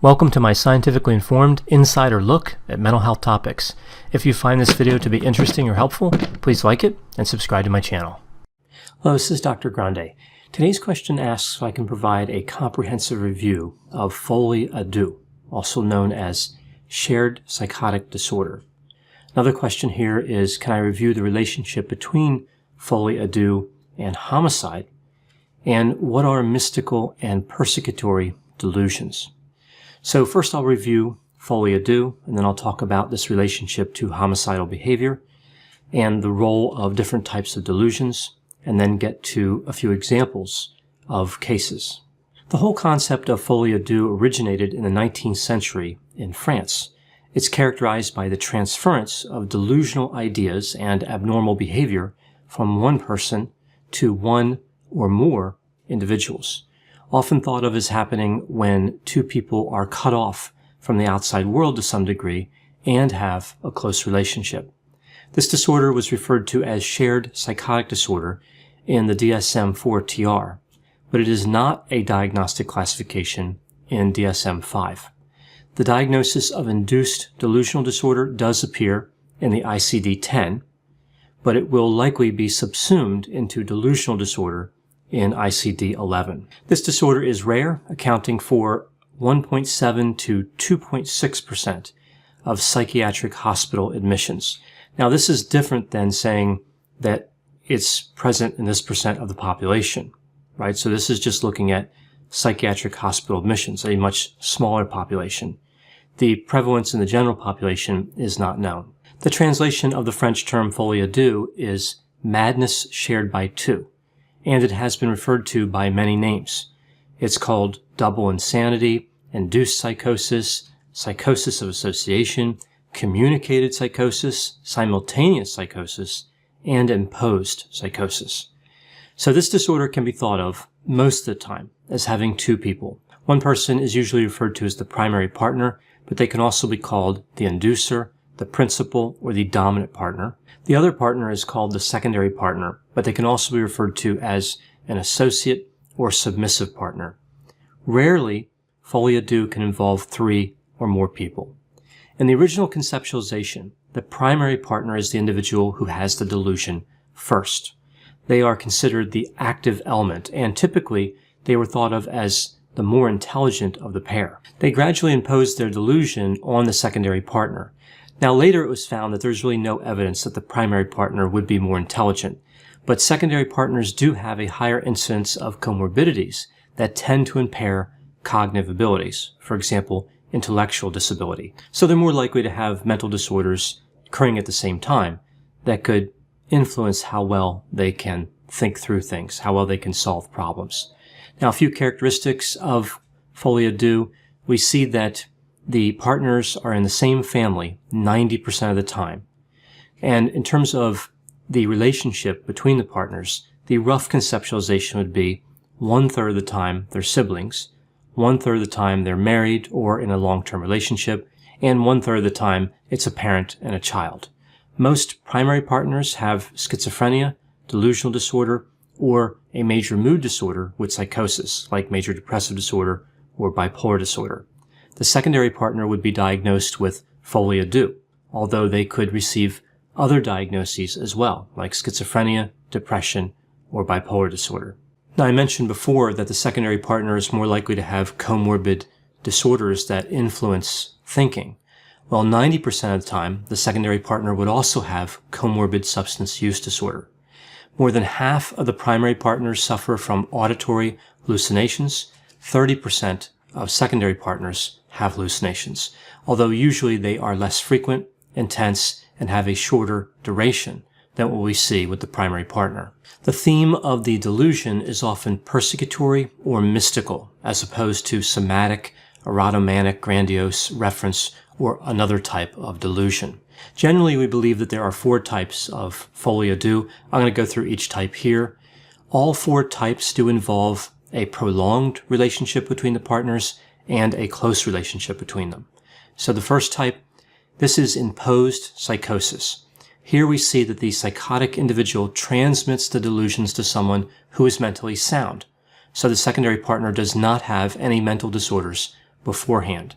Welcome to my scientifically informed insider look at mental health topics. If you find this video to be interesting or helpful, please like it and subscribe to my channel. Hello, this is Dr. Grande. Today's question asks if I can provide a comprehensive review of Folie deux, also known as shared psychotic disorder. Another question here is, can I review the relationship between Folie deux and homicide? And what are mystical and persecutory delusions? So first I'll review Folie deux, and then I'll talk about this relationship to homicidal behavior and the role of different types of delusions, and then get to a few examples of cases. The whole concept of Folie deux originated in the 19th century in France. It's characterized by the transference of delusional ideas and abnormal behavior from one person to one or more individuals, often thought of as happening when two people are cut off from the outside world to some degree and have a close relationship. This disorder was referred to as shared psychotic disorder in the DSM-4 TR, but it is not a diagnostic classification in DSM-5. The diagnosis of induced delusional disorder does appear in the ICD-10, but it will likely be subsumed into delusional disorder in ICD-11. This disorder is rare, accounting for 1.7 to 2.6% of psychiatric hospital admissions. Now, this is different than saying that it's present in this percent of the population, right? So this is just looking at psychiatric hospital admissions, a much smaller population. The prevalence in the general population is not known. The translation of the French term folie deux is madness shared by two, and it has been referred to by many names. It's called double insanity, induced psychosis, psychosis of association, communicated psychosis, simultaneous psychosis, and imposed psychosis. So this disorder can be thought of most of the time as having two people. One person is usually referred to as the primary partner, but they can also be called the inducer, the principal, or the dominant partner. The other partner is called the secondary partner, but they can also be referred to as an associate or submissive partner. Rarely, Folie deux can involve three or more people. In the original conceptualization, the primary partner is the individual who has the delusion first. They are considered the active element, and typically they were thought of as the more intelligent of the pair. They gradually imposed their delusion on the secondary partner. Now later it was found that there's really no evidence that the primary partner would be more intelligent, but secondary partners do have a higher incidence of comorbidities that tend to impair cognitive abilities, for example, intellectual disability. So they're more likely to have mental disorders occurring at the same time that could influence how well they can think through things, how well they can solve problems. Now, a few characteristics of Folie deux. We see that the partners are in the same family 90% of the time. And in terms of the relationship between the partners, the rough conceptualization would be 1/3 of the time they're siblings, 1/3 of the time they're married or in a long-term relationship, and 1/3 of the time it's a parent and a child. Most primary partners have schizophrenia, delusional disorder, or a major mood disorder with psychosis, like major depressive disorder or bipolar disorder. The secondary partner would be diagnosed with Folie deux, although they could receive other diagnoses as well, like schizophrenia, depression, or bipolar disorder. Now, I mentioned before that the secondary partner is more likely to have comorbid disorders that influence thinking. Well, 90% of the time, the secondary partner would also have comorbid substance use disorder. More than half of the primary partners suffer from auditory hallucinations. 30% of secondary partners have hallucinations, although usually they are less frequent, intense, and have a shorter duration than what we see with the primary partner. The theme of the delusion is often persecutory or mystical, as opposed to somatic, erotomanic, grandiose, reference, or another type of delusion. Generally, we believe that there are 4 types of Folie deux. I'm going to go through each type here. All 4 types do involve a prolonged relationship between the partners and a close relationship between them. So the first type, this is imposed psychosis. Here we see that the psychotic individual transmits the delusions to someone who is mentally sound. So the secondary partner does not have any mental disorders beforehand.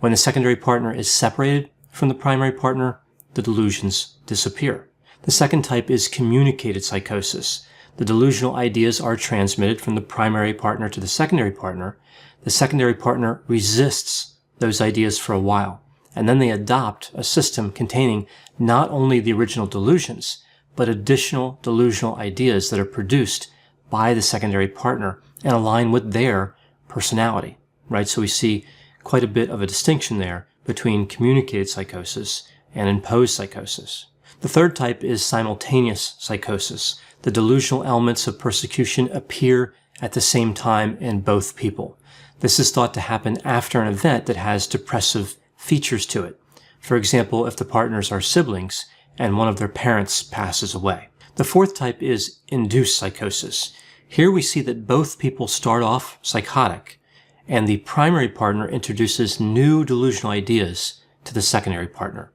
When the secondary partner is separated from the primary partner, the delusions disappear. The second type is communicated psychosis. The delusional ideas are transmitted from the primary partner to the secondary partner. The secondary partner resists those ideas for a while, and then they adopt a system containing not only the original delusions, but additional delusional ideas that are produced by the secondary partner and align with their personality, right? So we see quite a bit of a distinction there between communicated psychosis and imposed psychosis. The third type is simultaneous psychosis. The delusional elements of persecution appear at the same time in both people. This is thought to happen after an event that has depressive features to it. For example, if the partners are siblings and one of their parents passes away. The fourth type is induced psychosis. Here we see that both people start off psychotic, and the primary partner introduces new delusional ideas to the secondary partner.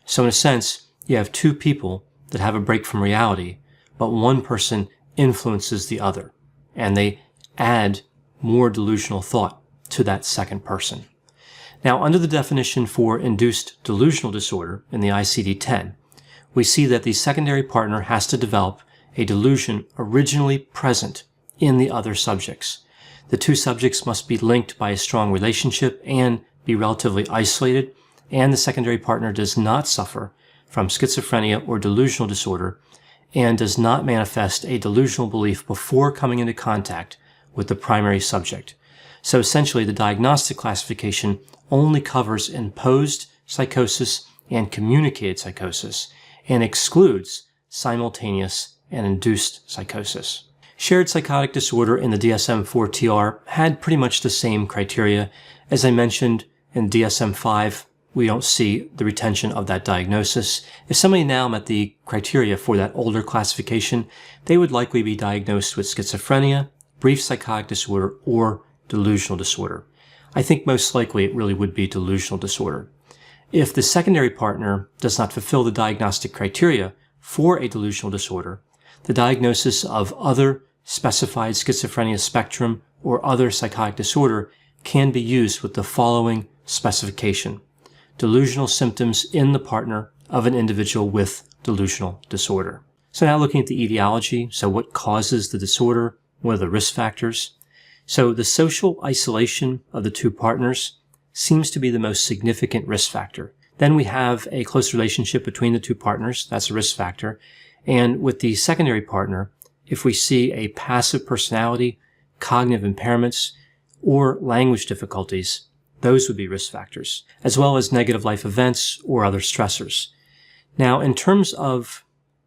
So in a sense, you have two people that have a break from reality, but one person influences the other, and they add more delusional thought to that second person. Now, under the definition for induced delusional disorder in the ICD-10, we see that the secondary partner has to develop a delusion originally present in the other subjects. The two subjects must be linked by a strong relationship and be relatively isolated, and the secondary partner does not suffer from schizophrenia or delusional disorder and does not manifest a delusional belief before coming into contact with the primary subject. So essentially, the diagnostic classification only covers imposed psychosis and communicated psychosis and excludes simultaneous and induced psychosis. Shared psychotic disorder in the DSM-4-TR had pretty much the same criteria. As I mentioned, in DSM-5, we don't see the retention of that diagnosis. If somebody now met the criteria for that older classification, they would likely be diagnosed with schizophrenia, brief psychotic disorder, or delusional disorder. I think most likely it really would be delusional disorder. If the secondary partner does not fulfill the diagnostic criteria for a delusional disorder, the diagnosis of other specified schizophrenia spectrum or other psychotic disorder can be used with the following specification: delusional symptoms in the partner of an individual with delusional disorder. So now looking at the etiology, so what causes the disorder, what are the risk factors? So the social isolation of the two partners seems to be the most significant risk factor. Then we have a close relationship between the two partners, that's a risk factor. And with the secondary partner, if we see a passive personality, cognitive impairments, or language difficulties, those would be risk factors, as well as negative life events or other stressors. Now, in terms of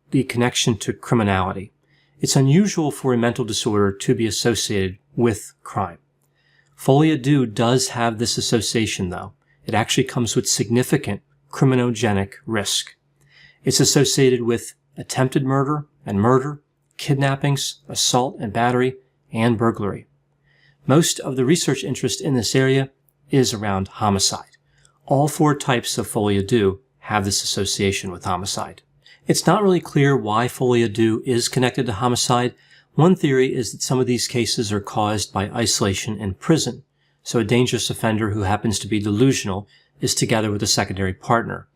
the connection to criminality, it's unusual for a mental disorder to be associated with crime. Folie deux does have this association, though. It actually comes with significant criminogenic risk. It's associated with attempted murder and murder, kidnappings, assault and battery, and burglary. Most of the research interest in this area is around homicide. All four types of folie deux have this association with homicide. It's not really clear why folie deux is connected to homicide. One theory is that some of these cases are caused by isolation in prison. So a dangerous offender who happens to be delusional is together with a secondary partner.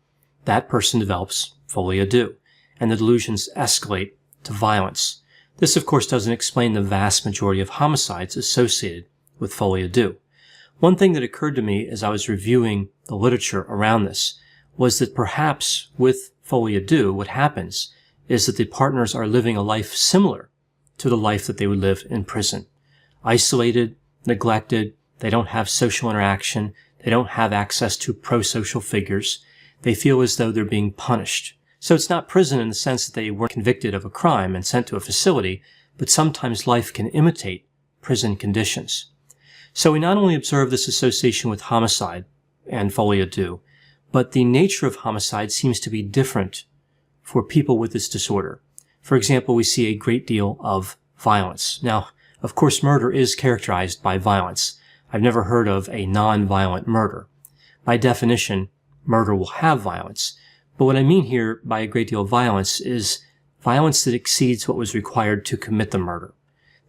That person develops folie deux, and the delusions escalate to violence. This, of course, doesn't explain the vast majority of homicides associated with folie deux. One thing that occurred to me as I was reviewing the literature around this was that perhaps with folie deux, what happens is that the partners are living a life similar to the life that they would live in prison. Isolated, neglected, they don't have social interaction, they don't have access to pro-social figures, they feel as though they're being punished. So it's not prison in the sense that they weren't convicted of a crime and sent to a facility, but sometimes life can imitate prison conditions. So we not only observe this association with homicide and folie deux, but the nature of homicide seems to be different for people with this disorder. For example, we see a great deal of violence. Now, of course, murder is characterized by violence. I've never heard of a non-violent murder. By definition, murder will have violence. But what I mean here by a great deal of violence is violence that exceeds what was required to commit the murder.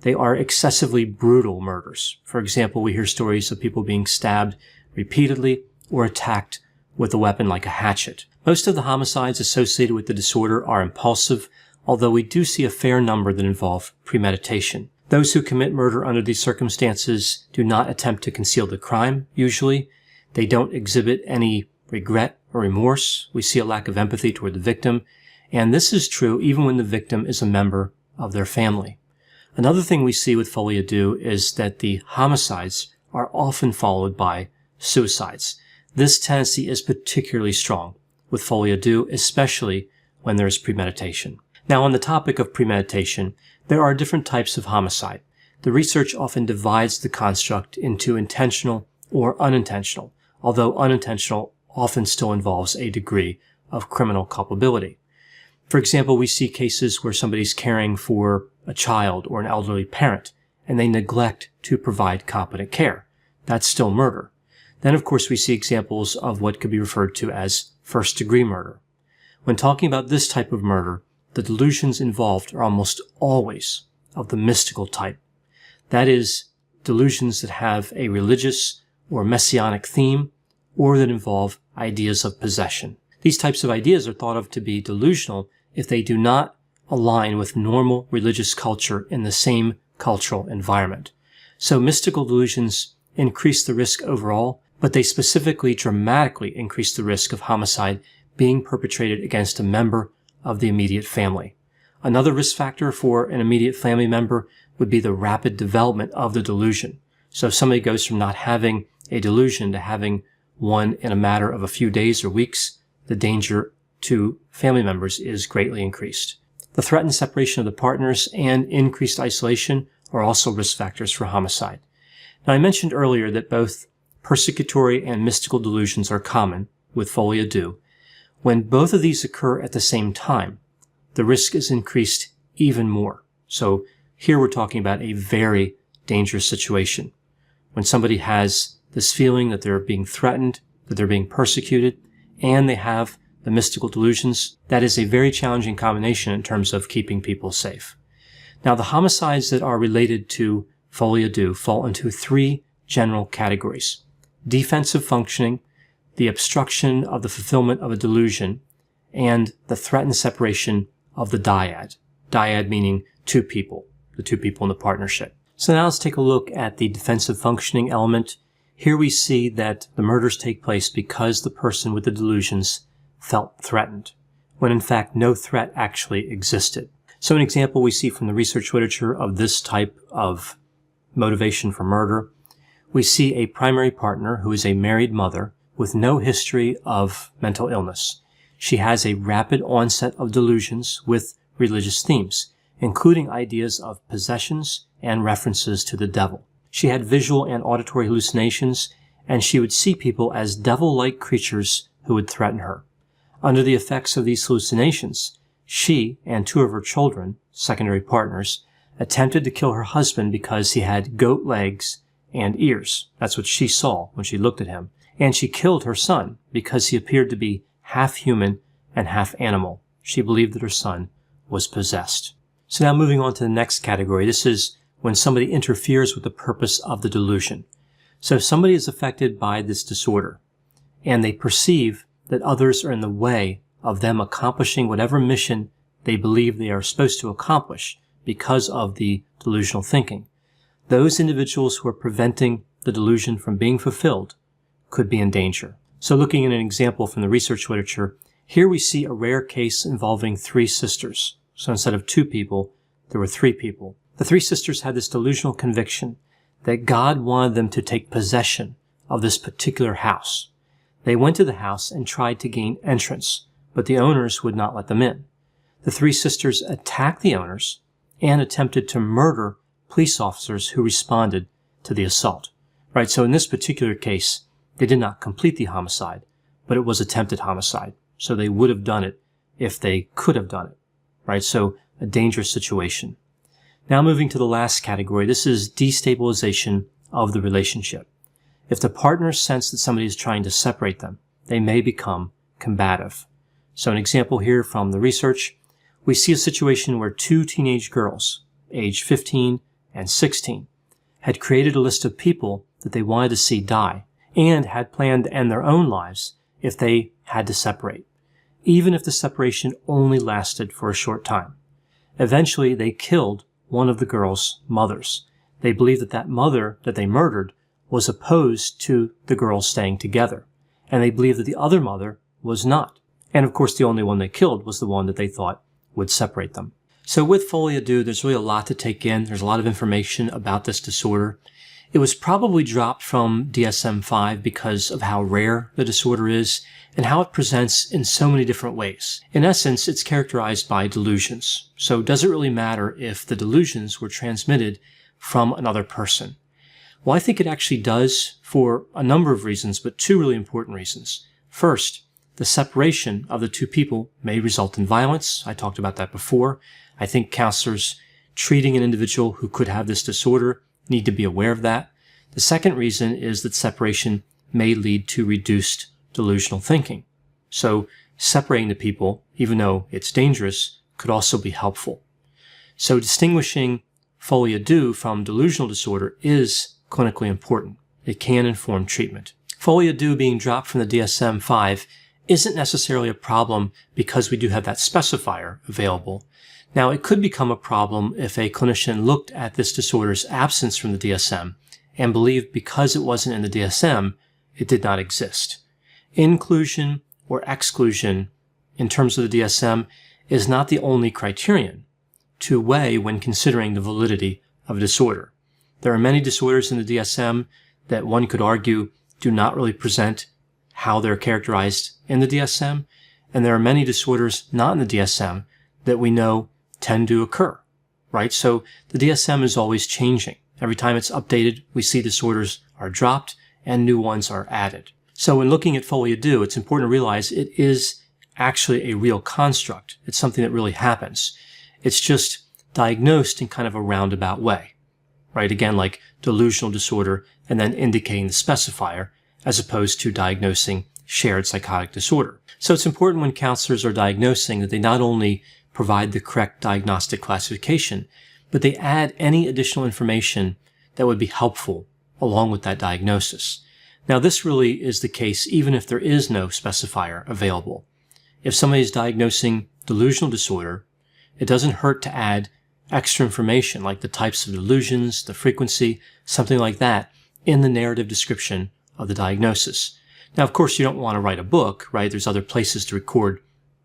they are excessively brutal murders. For example, we hear stories of people being stabbed repeatedly or attacked with a weapon like a hatchet. Most of the homicides associated with the disorder are impulsive, although we do see a fair number that involve premeditation. Those who commit murder under these circumstances do not attempt to conceal the crime, usually. They don't exhibit any regret or remorse. We see a lack of empathy toward the victim, and this is true even when the victim is a member of their family. Another thing we see with Folie deux is that the homicides are often followed by suicides. This tendency is particularly strong with Folie deux, especially when there is premeditation. Now, on the topic of premeditation, there are different types of homicide. The research often divides the construct into intentional or unintentional, although unintentional often still involves a degree of criminal culpability. For example, we see cases where somebody's caring for a child or an elderly parent, and they neglect to provide competent care. That's still murder. Then, of course, we see examples of what could be referred to as first-degree murder. When talking about this type of murder, the delusions involved are almost always of the mystical type. That is, delusions that have a religious or messianic theme, or that involve ideas of possession. These types of ideas are thought of to be delusional if they do not align with normal religious culture in the same cultural environment. So mystical delusions increase the risk overall, but they specifically dramatically increase the risk of homicide being perpetrated against a member of the immediate family. Another risk factor for an immediate family member would be the rapid development of the delusion. So if somebody goes from not having a delusion to having one in a matter of a few days or weeks, the danger to family members is greatly increased. The threatened separation of the partners and increased isolation are also risk factors for homicide. Now, I mentioned earlier that both persecutory and mystical delusions are common with Folie deux. When both of these occur at the same time, the risk is increased even more. So here we're talking about a very dangerous situation. When somebody has this feeling that they're being threatened, that they're being persecuted, and they have the mystical delusions, that is a very challenging combination in terms of keeping people safe. Now, the homicides that are related to Folie deux fall into three general categories: defensive functioning, the obstruction of the fulfillment of a delusion, and the threatened separation of the dyad. Dyad meaning two people, the two people in the partnership. So now let's take a look at the defensive functioning element. Here we see that the murders take place because the person with the delusions felt threatened, when in fact no threat actually existed. So an example we see from the research literature of this type of motivation for murder, we see a primary partner who is a married mother with no history of mental illness. She has a rapid onset of delusions with religious themes, including ideas of possessions and references to the devil. She had visual and auditory hallucinations, and she would see people as devil-like creatures who would threaten her. Under the effects of these hallucinations, she and two of her children, secondary partners, attempted to kill her husband because he had goat legs and ears. That's what she saw when she looked at him. And she killed her son because he appeared to be half human and half animal. She believed that her son was possessed. So now moving on to the next category. This is when somebody interferes with the purpose of the delusion. So if somebody is affected by this disorder and they perceive that others are in the way of them accomplishing whatever mission they believe they are supposed to accomplish because of the delusional thinking, those individuals who are preventing the delusion from being fulfilled could be in danger. So looking at an example from the research literature, here we see a rare case involving three sisters. So instead of two people, there were three people. The three sisters had this delusional conviction that God wanted them to take possession of this particular house. They went to the house and tried to gain entrance, but the owners would not let them in. The three sisters attacked the owners and attempted to murder police officers who responded to the assault. Right, so in this particular case, they did not complete the homicide, but it was attempted homicide. So they would have done it if they could have done it. Right, so a dangerous situation. Now moving to the last category, this is destabilization of the relationship. If the partners sense that somebody is trying to separate them, they may become combative. So an example here from the research, we see a situation where two teenage girls, age 15 and 16, had created a list of people that they wanted to see die, and had planned to end their own lives if they had to separate, even if the separation only lasted for a short time. Eventually, they killed one of the girls' mothers. They believed that that mother that they murdered was opposed to the girls staying together, and they believed that the other mother was not. And of course, the only one they killed was the one that they thought would separate them. So with Folie à deux, there's really a lot to take in. There's a lot of information about this disorder. It was probably dropped from DSM-5 because of how rare the disorder is and how it presents in so many different ways. In essence, it's characterized by delusions. So does it really matter if the delusions were transmitted from another person? Well, I think it actually does for a number of reasons, but two really important reasons. First, the separation of the two people may result in violence. I talked about that before. I think counselors treating an individual who could have this disorder need to be aware of that. The second reason is that separation may lead to reduced delusional thinking. So separating the people, even though it's dangerous, could also be helpful. So distinguishing Folie à deux from delusional disorder is clinically important. It can inform treatment. Folie à deux being dropped from the DSM-5 isn't necessarily a problem because we do have that specifier available. Now, it could become a problem if a clinician looked at this disorder's absence from the DSM and believed because it wasn't in the DSM, it did not exist. Inclusion or exclusion in terms of the DSM is not the only criterion to weigh when considering the validity of a disorder. There are many disorders in the DSM that one could argue do not really present how they're characterized in the DSM, and there are many disorders not in the DSM that we know tend to occur, right? So the DSM is always changing. Every time it's updated, we see disorders are dropped and new ones are added. So when looking at Folie à deux, it's important to realize it is actually a real construct. It's something that really happens. It's just diagnosed in kind of a roundabout way, right? Again, like delusional disorder and then indicating the specifier as opposed to diagnosing shared psychotic disorder. So it's important when counselors are diagnosing that they not only provide the correct diagnostic classification, but they add any additional information that would be helpful along with that diagnosis. Now, this really is the case even if there is no specifier available. If somebody is diagnosing delusional disorder, it doesn't hurt to add extra information like the types of delusions, the frequency, something like that in the narrative description of the diagnosis. Now, of course, you don't want to write a book, right? There's other places to record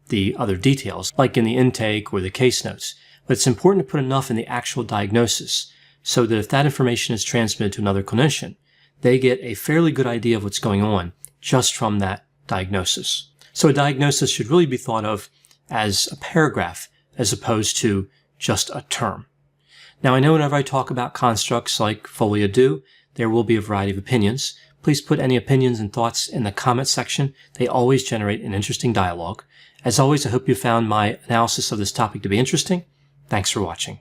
the other details, like in the intake or the case notes. But it's important to put enough in the actual diagnosis so that if that information is transmitted to another clinician, they get a fairly good idea of what's going on just from that diagnosis. So a diagnosis should really be thought of as a paragraph as opposed to just a term. Now, I know whenever I talk about constructs like Folie à deux, there will be a variety of opinions. Please put any opinions and thoughts in the comment section. They always generate an interesting dialogue. As always, I hope you found my analysis of this topic to be interesting. Thanks for watching.